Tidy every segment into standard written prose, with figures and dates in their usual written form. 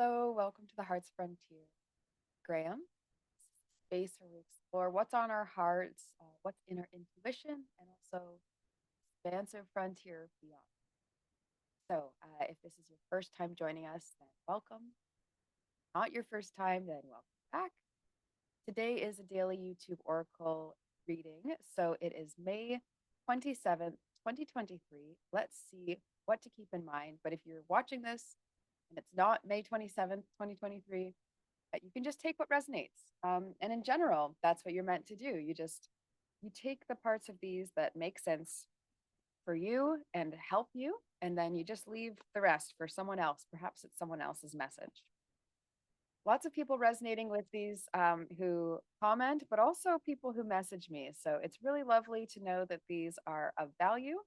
Hello, welcome to the Heart's Frontier. Graham, space where we explore what's on our hearts, what's in our intuition, and also expansive frontier beyond. If this is your first time joining us, then welcome. Not your first time, then welcome back. Today is a daily YouTube Oracle reading. So it is May 27th, 2023. Let's see what to keep in mind. But if you're watching this and it's not May 27th, 2023, you can just take what resonates. And in general, that's what you're meant to do. You take the parts of these that make sense for you and help you, and then you just leave the rest for someone else. Perhaps it's someone else's message. Lots of people resonating with these who comment, but also people who message me. So it's really lovely to know that these are of value.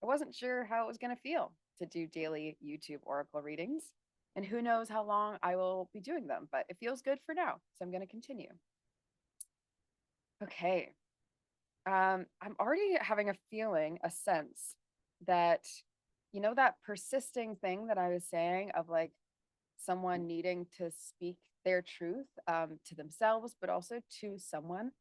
I wasn't sure how it was going to feel to do daily YouTube Oracle readings, and who knows how long I will be doing them, but it feels good for now. So I'm going to continue. Okay. I'm already having a feeling, a sense that, that persisting thing that I was saying of like someone needing to speak their truth to themselves, but also to someone.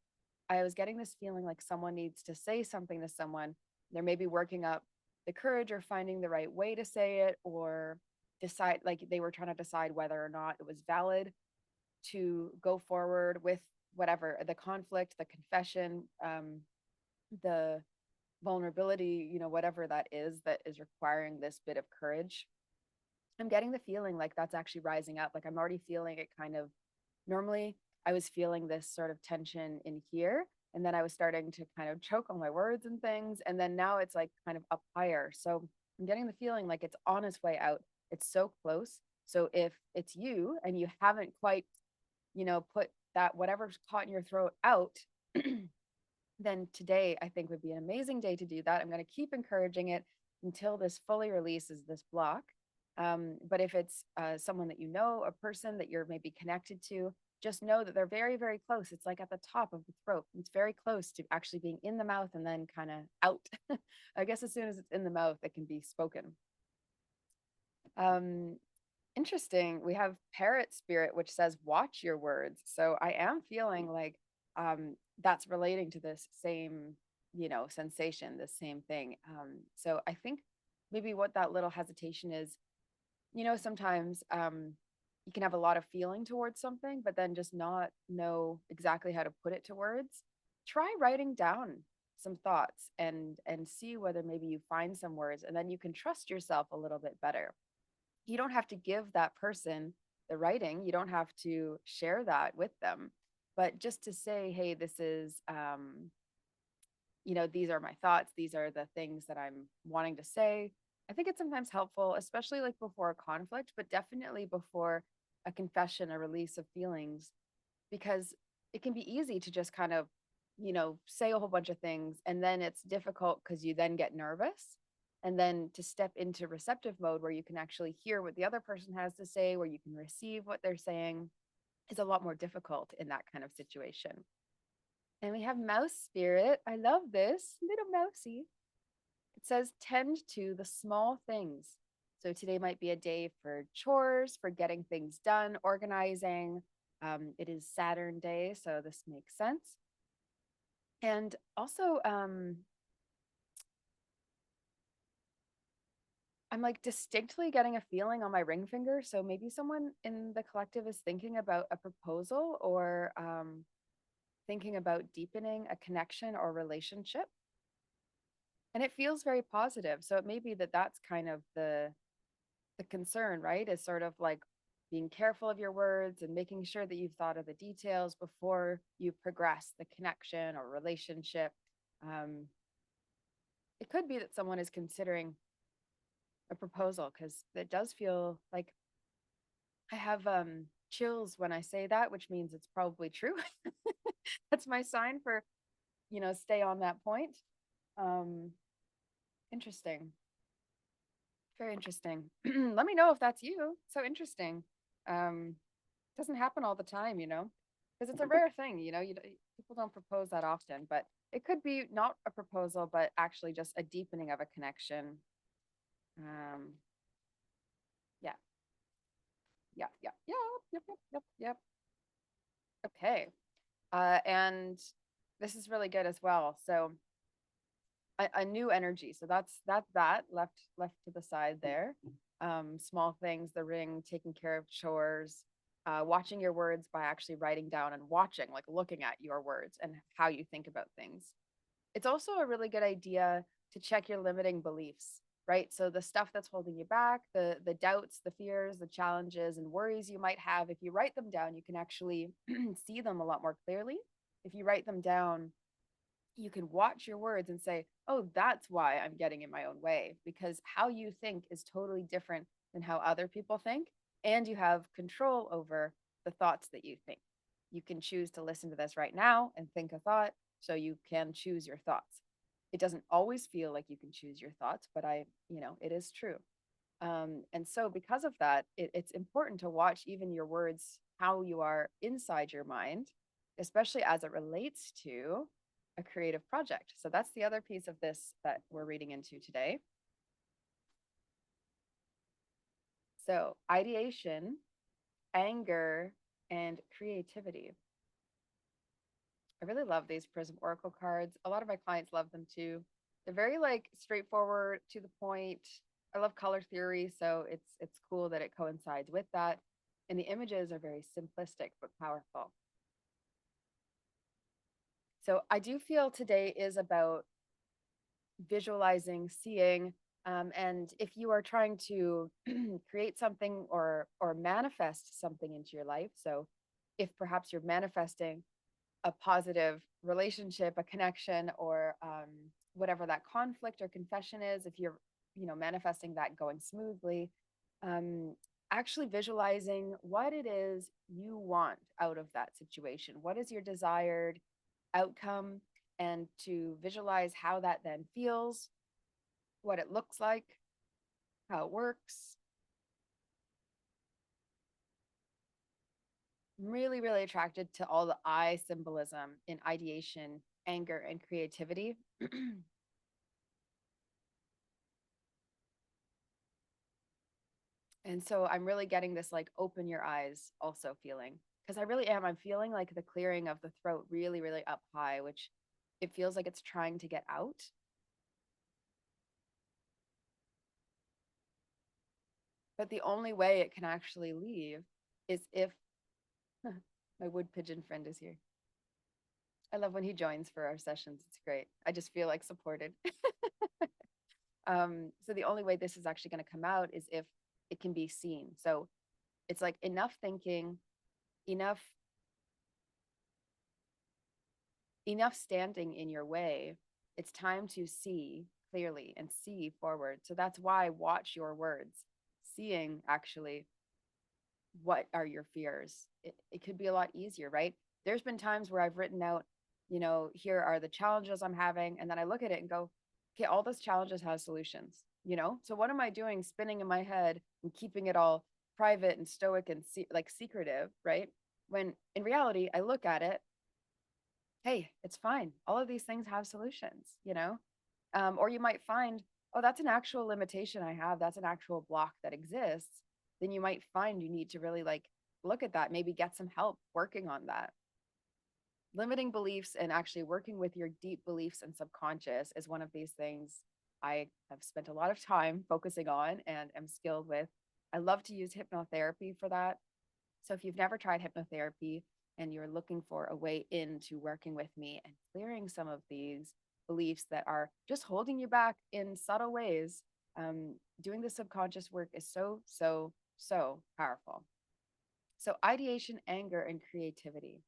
I was getting this feeling like someone needs to say something to someone. They're maybe working up the courage or finding the right way to say it, or decide, like they were trying to decide whether or not it was valid to go forward with whatever the conflict, the confession, the vulnerability, whatever that is requiring this bit of courage. I'm getting the feeling like that's actually rising up. Like I'm already feeling it kind of. Normally I was feeling this sort of tension in here, and then I was starting to kind of choke on my words and things. And then now it's like kind of up higher. So I'm getting the feeling like it's on its way out. It's so close. So if it's you and you haven't quite, put that whatever's caught in your throat out, then today I think would be an amazing day to do that. I'm going to keep encouraging it until this fully releases this block. But if it's someone that you know, a person that you're maybe connected to, just know that they're very, very close. It's like at the top of the throat. It's very close to actually being in the mouth and then kind of out. I guess as soon as it's in the mouth, it can be spoken. Interesting. We have parrot spirit, which says, watch your words. So I am feeling like that's relating to this same, sensation, the same thing. So I think maybe what that little hesitation is, sometimes you can have a lot of feeling towards something, but then just not know exactly how to put it to words. Try writing down some thoughts and see whether maybe you find some words, and then you can trust yourself a little bit better. You don't have to give that person the writing. You don't have to share that with them, but just to say, hey, this is, these are my thoughts. These are the things that I'm wanting to say. I think it's sometimes helpful, especially like before a conflict, but definitely before a confession, a release of feelings, because it can be easy to just kind of, say a whole bunch of things. And then it's difficult because you then get nervous. And then to step into receptive mode where you can actually hear what the other person has to say, where you can receive what they're saying, is a lot more difficult in that kind of situation. And we have mouse spirit. I love this little mousy. It says, tend to the small things. So today might be a day for chores, for getting things done, organizing. It is Saturn day, so this makes sense. And also, I'm like distinctly getting a feeling on my ring finger. So maybe someone in the collective is thinking about a proposal, or thinking about deepening a connection or relationship. And it feels very positive. So it may be that that's kind of the concern, right? Is sort of like being careful of your words and making sure that you've thought of the details before you progress the connection or relationship. It could be that someone is considering a proposal, because it does feel like I have chills when I say that, which means it's probably true. That's my sign for, stay on that point. Interesting. Very interesting. Let me know if that's you. So interesting. Doesn't happen all the time, because it's a rare thing, people don't propose that often, but it could be not a proposal, but actually just a deepening of a connection. Yeah. Yeah. Yeah. Yep, yep, yep, yep. Okay. And this is really good as well. So a new energy. So that left to the side there. Small things, the ring, taking care of chores, watching your words by actually writing down and watching, like looking at your words and how you think about things. It's also a really good idea to check your limiting beliefs, right? So the stuff that's holding you back, the doubts, the fears, the challenges and worries you might have, if you write them down, you can actually see them a lot more clearly. If you write them down, you can watch your words and say, oh, that's why I'm getting in my own way, because how you think is totally different than how other people think. And you have control over the thoughts that you think. You can choose to listen to this right now and think a thought, so you can choose your thoughts. It doesn't always feel like you can choose your thoughts, but it is true. And so, because of that, it's important to watch even your words, how you are inside your mind, especially as it relates to a creative project. So, that's the other piece of this that we're reading into today. So, ideation, anger, and creativity. I really love these Prism Oracle cards. A lot of my clients love them too. They're very like straightforward, to the point. I love color theory, so it's cool that it coincides with that. And the images are very simplistic but powerful. So I do feel today is about visualizing, seeing, and if you are trying to create something or manifest something into your life. So if perhaps you're manifesting a positive relationship, a connection, or whatever that conflict or confession is, if you're, manifesting that going smoothly, um, actually visualizing what it is you want out of that situation. What is your desired outcome? And to visualize how that then feels, what it looks like, how it works. I'm really, really attracted to all the eye symbolism in ideation, anger, and creativity. And so I'm really getting this like open your eyes also feeling, because I really am. I'm feeling like the clearing of the throat really, really up high, which it feels like it's trying to get out. But the only way it can actually leave is if my wood pigeon friend is here. I love when he joins for our sessions. It's great. I just feel like supported. So the only way this is actually going to come out is if it can be seen. So it's like enough thinking, enough enough standing in your way. It's time to see clearly and see forward. So that's why watch your words, seeing actually what are your fears. It could be a lot easier, right? There's been times where I've written out, here are the challenges I'm having. And then I look at it and go, okay, all those challenges have solutions, So what am I doing spinning in my head and keeping it all private and stoic and like secretive, right? When in reality, I look at it, hey, it's fine. All of these things have solutions. Or you might find, oh, that's an actual limitation I have. That's an actual block that exists. Then you might find you need to really like look at that, maybe get some help working on that. Limiting beliefs and actually working with your deep beliefs and subconscious is one of these things I have spent a lot of time focusing on and am skilled with. I love to use hypnotherapy for that. So if you've never tried hypnotherapy and you're looking for a way into working with me and clearing some of these beliefs that are just holding you back in subtle ways, doing the subconscious work is so, so, so powerful. So ideation, anger, and creativity.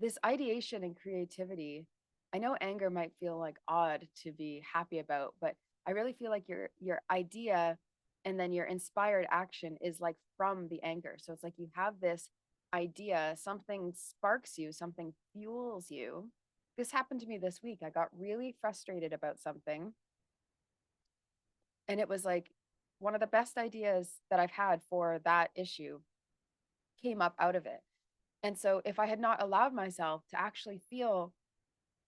This ideation and creativity, I know anger might feel like odd to be happy about, but I really feel like your idea and then your inspired action is like from the anger. So it's like you have this idea, something sparks you, something fuels you. This happened to me this week. I got really frustrated about something, and it was like one of the best ideas that I've had for that issue came up out of it. And so if I had not allowed myself to actually feel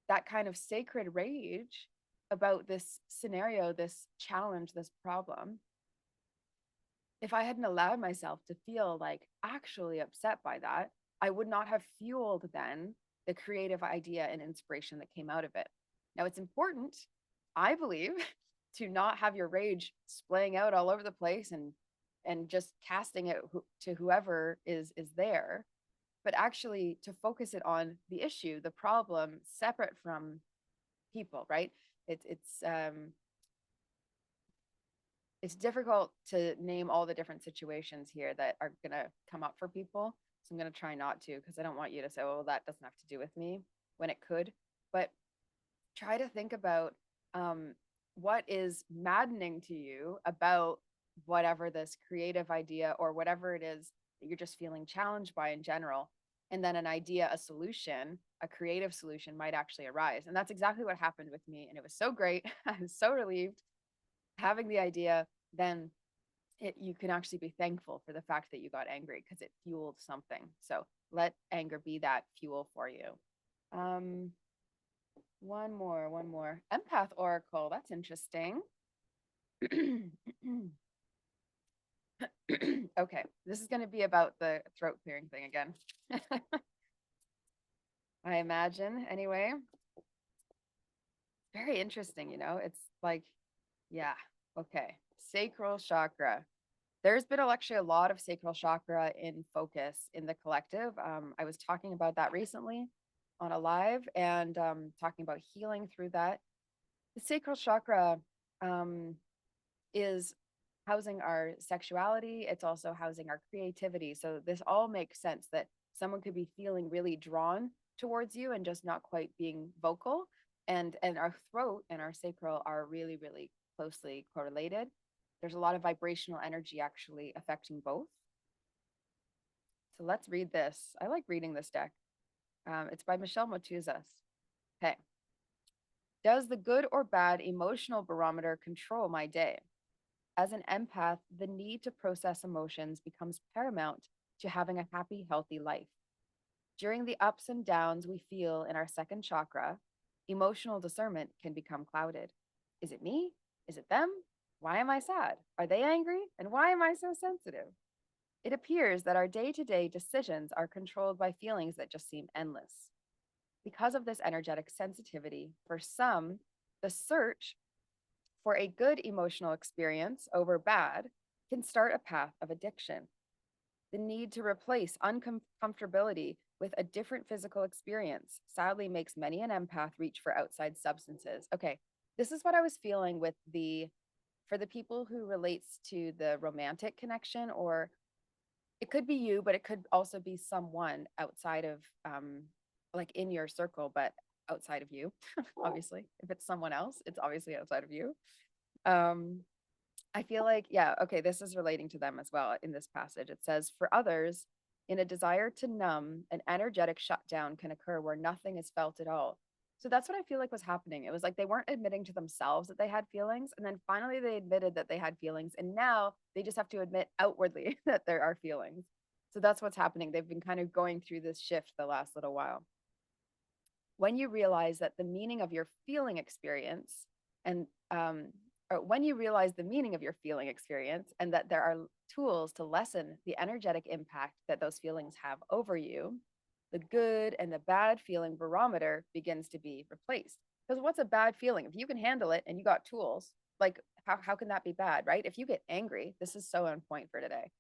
that kind of sacred rage about this scenario, this challenge, this problem, if I hadn't allowed myself to feel like actually upset by that, I would not have fueled then the creative idea and inspiration that came out of it. Now, it's important, I believe, to not have your rage splaying out all over the place and just casting it to whoever is there, but actually to focus it on the issue, the problem, separate from people, right? It's difficult to name all the different situations here that are going to come up for people. So I'm going to try not to, because I don't want you to say, well, that doesn't have to do with me, when it could. But try to think about what is maddening to you about whatever this creative idea or whatever it is that you're just feeling challenged by in general. And then an idea, a solution, a creative solution might actually arise. And that's exactly what happened with me. And it was so great. I was so relieved having the idea. Then you can actually be thankful for the fact that you got angry, because it fueled something. So let anger be that fuel for you. One more. Empath Oracle. That's interesting. Okay, this is going to be about the throat clearing thing again. I imagine, anyway. Very interesting, it's like, yeah, okay. Sacral chakra. There's been actually a lot of sacral chakra in focus in the collective. I was talking about that recently on a live, and talking about healing through that. The sacral chakra is housing our sexuality. It's also housing our creativity. So this all makes sense that someone could be feeling really drawn towards you and just not quite being vocal. And our throat and our sacral are really, really closely correlated. There's a lot of vibrational energy actually affecting both. So let's read this. I like reading this deck. It's by Michelle Motuzas. Okay. Does the good or bad emotional barometer control my day? As an empath, the need to process emotions becomes paramount to having a happy, healthy life. During the ups and downs we feel in our second chakra, emotional discernment can become clouded. Is it me? Is it them? Why am I sad? Are they angry? And why am I so sensitive? It appears that our day-to-day decisions are controlled by feelings that just seem endless. Because of this energetic sensitivity, for some, the search for a good emotional experience over bad can start a path of addiction. The need to replace uncomfortability with a different physical experience sadly makes many an empath reach for outside substances. Okay, this is what I was feeling with for the people who relates to the romantic connection, or it could be you, but it could also be someone outside of, like in your circle, but outside of you. Obviously, if it's someone else, it's obviously outside of you. I feel like, yeah, okay, this is relating to them as well in this passage. It says, for others, in a desire to numb, an energetic shutdown can occur where nothing is felt at all. So that's what I feel like was happening. It was like they weren't admitting to themselves that they had feelings. And then finally they admitted that they had feelings. And now they just have to admit outwardly that there are feelings. So that's what's happening. They've been kind of going through this shift the last little while. When you realize that the meaning of your feeling experience and or when you realize the meaning of your feeling experience and that there are tools to lessen the energetic impact that those feelings have over you, the good and the bad feeling barometer begins to be replaced. Because what's a bad feeling? If you can handle it and you got tools, like how can that be bad, right? If you get angry, this is so on point for today.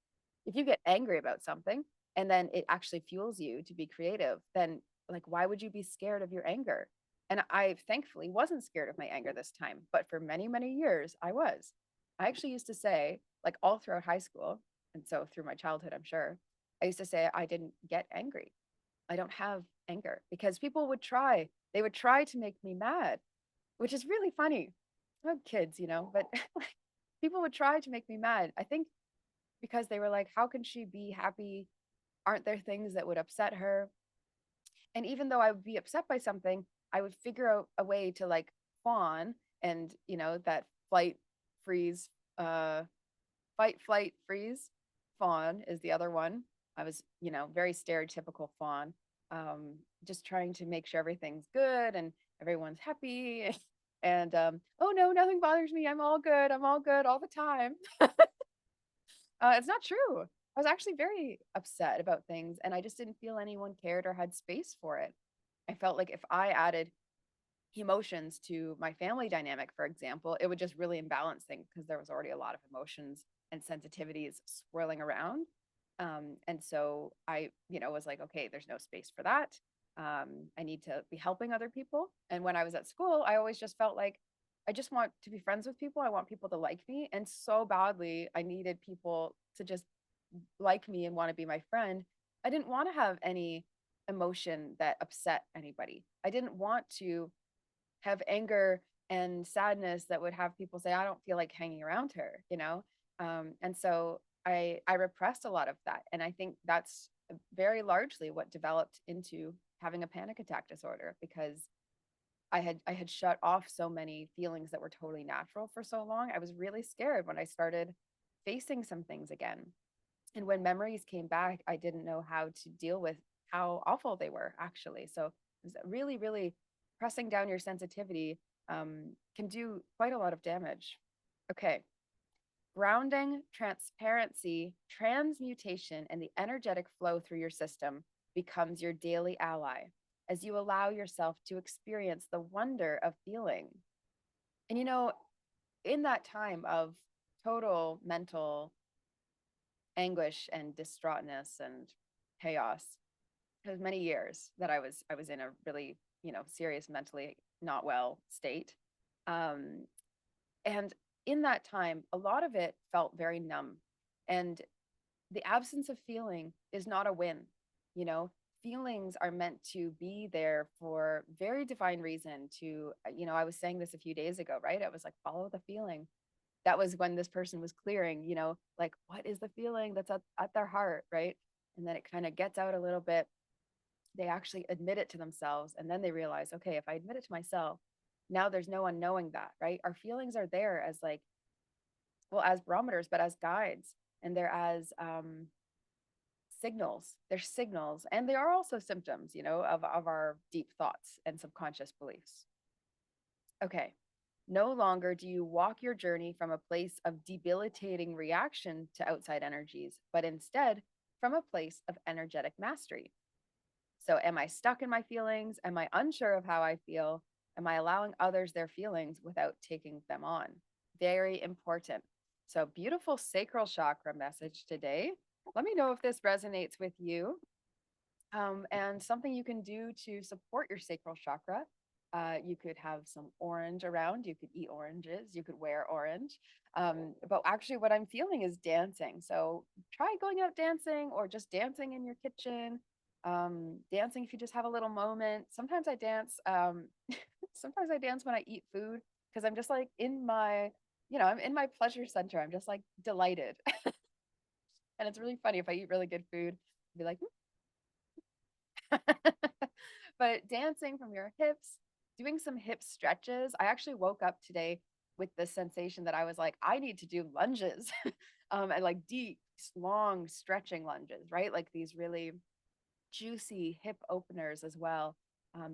If you get angry about something and then it actually fuels you to be creative, then like, why would you be scared of your anger? And I thankfully wasn't scared of my anger this time, but for many, many years I was. I actually used to say, like all throughout high school, and so through my childhood, I'm sure, I used to say I didn't get angry. I don't have anger, because people they would try to make me mad, which is really funny. I'm kids, but people would try to make me mad. I think because they were like, how can she be happy? Aren't there things that would upset her? And even though I would be upset by something, I would figure out a way to like fawn and, that freeze, fight, flight, freeze. Fawn is the other one. I was, very stereotypical fawn, just trying to make sure everything's good and everyone's happy. And oh no, nothing bothers me. I'm all good. I'm all good all the time. It's not true. I was actually very upset about things and I just didn't feel anyone cared or had space for it. I felt like if I added emotions to my family dynamic, for example, it would just really imbalance things because there was already a lot of emotions and sensitivities swirling around. And so I, was like, okay, there's no space for that. I need to be helping other people. And when I was at school, I always just felt like I just want to be friends with people. I want people to like me. And so badly, I needed people to just like me and want to be my friend. I didn't want to have any emotion that upset anybody. I didn't want to have anger and sadness that would have people say, I don't feel like hanging around her. And so I repressed a lot of that. And I think that's very largely what developed into having a panic attack disorder because I had shut off so many feelings that were totally natural for so long. I was really scared when I started facing some things again. And when memories came back, I didn't know how to deal with how awful they were actually. So it was really, really pressing down your sensitivity can do quite a lot of damage. Okay. Grounding, transparency, transmutation, and the energetic flow through your system becomes your daily ally as you allow yourself to experience the wonder of feeling. And in that time of total mental anguish and distraughtness and chaos, it was many years that I was in a really, serious mentally not well state. Um, and in that time, a lot of it felt very numb. And the absence of feeling is not a win. You know, Feelings are meant to be there for very divine reason to, I was saying this a few days ago, right? I was like, follow the feeling. That was when this person was clearing, like, what is the feeling that's at their heart, right? And then it kind of gets out a little bit. They actually admit it to themselves. And then they realize, okay, if I admit it to myself, now there's no one knowing that, right? Our feelings are there as like, well, as barometers, but as guides. And they're as signals. They're signals. And they are also symptoms, of our deep thoughts and subconscious beliefs. Okay. No longer do you walk your journey from a place of debilitating reaction to outside energies, but instead from a place of energetic mastery. So, am I stuck in my feelings? Am I unsure of how I feel? Am I allowing others their feelings without taking them on? Very important. So, beautiful sacral chakra message today. Let me know if this resonates with you. And something you can do to support your sacral chakra. You could have some orange around. You could eat oranges. You could wear orange. But actually, what I'm feeling is dancing. So try going out dancing or just dancing in your kitchen. Dancing if you just have a little moment. Sometimes I dance. Sometimes I dance when I eat food because I'm just like I'm in my pleasure center. I'm just like delighted. And it's really funny if I eat really good food, I'd be like, but dancing from your hips, doing some hip stretches. I actually woke up today with the sensation that I was like, I need to do lunges, and like deep, long stretching lunges, right? Like these really juicy hip openers as well.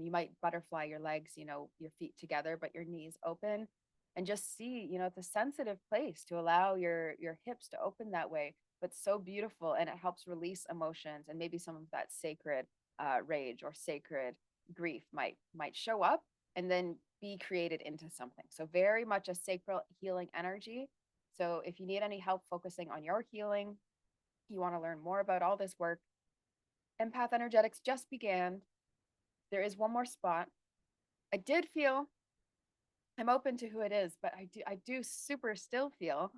You might butterfly your legs, your feet together, but your knees open, and just see, it's a sensitive place to allow your hips to open that way, but so beautiful, and it helps release emotions and maybe some of that sacred rage or sacred grief might show up and then be created into something. So very much a sacral healing energy. So if you need any help focusing on your healing, you want to learn more about all this work, Empath Energetics just began. There is one more spot. I did feel I'm open to who it is, but I do super still feel,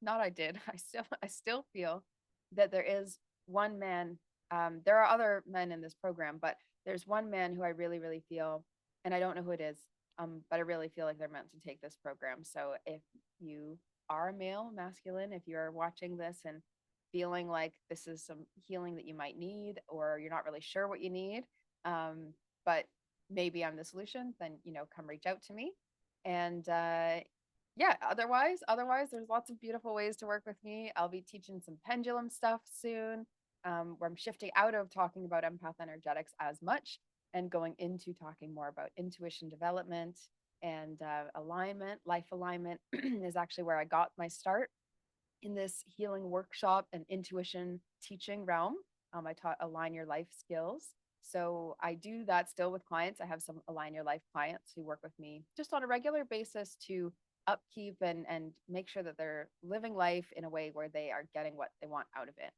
not I did, I still feel that there is one man. There are other men in this program, but there's one man who I really, really feel, and I don't know who it is, but I really feel like they're meant to take this program. So if you are a male, masculine, if you're watching this and feeling like this is some healing that you might need, or you're not really sure what you need, but maybe I'm the solution, then come reach out to me. And yeah, otherwise, there's lots of beautiful ways to work with me. I'll be teaching some pendulum stuff soon, where I'm shifting out of talking about empath energetics as much and going into talking more about intuition development and alignment. Life alignment is actually where I got my start. in this healing workshop and intuition teaching realm. I taught Align Your Life skills. So I do that still with clients. I have some Align Your Life clients who work with me just on a regular basis to upkeep and make sure that they're living life in a way where they are getting what they want out of it.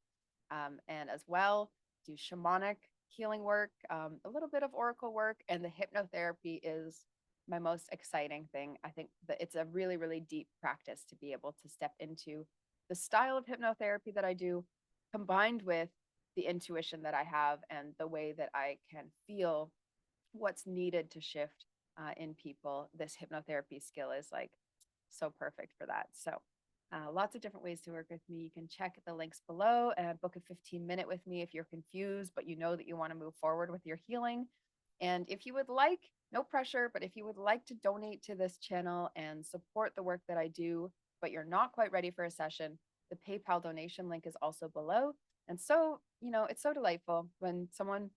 And as well, do shamanic healing work, a little bit of oracle work, and the hypnotherapy is my most exciting thing. I think that it's a really, really deep practice to be able to step into the style of hypnotherapy that I do, combined with the intuition that I have and the way that I can feel what's needed to shift in people. This hypnotherapy skill is like so perfect for that. So, lots of different ways to work with me. You can check the links below and book a 15-minute with me if you're confused, but you know that you want to move forward with your healing. And if you would like, no pressure, but if you would like to donate to this channel and support the work that I do, but you're not quite ready for a session, the PayPal donation link is also below. And so, it's so delightful when someone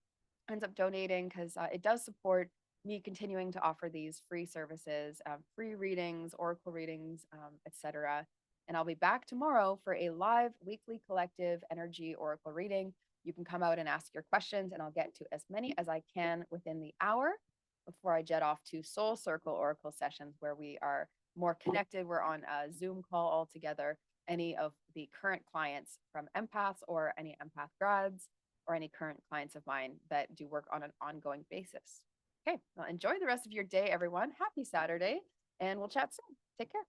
ends up donating because it does support me continuing to offer these free services, free readings, oracle readings, etc. And I'll be back tomorrow for a live weekly collective energy oracle reading. You can come out and ask your questions, and I'll get to as many as I can within the hour before I jet off to Soul Circle oracle sessions where we are more connected. We're on a Zoom call all together. Any of the current clients from empaths or any empath grads or any current clients of mine that do work on an ongoing basis. Okay, well, enjoy the rest of your day, everyone. Happy Saturday, and we'll chat soon. Take care.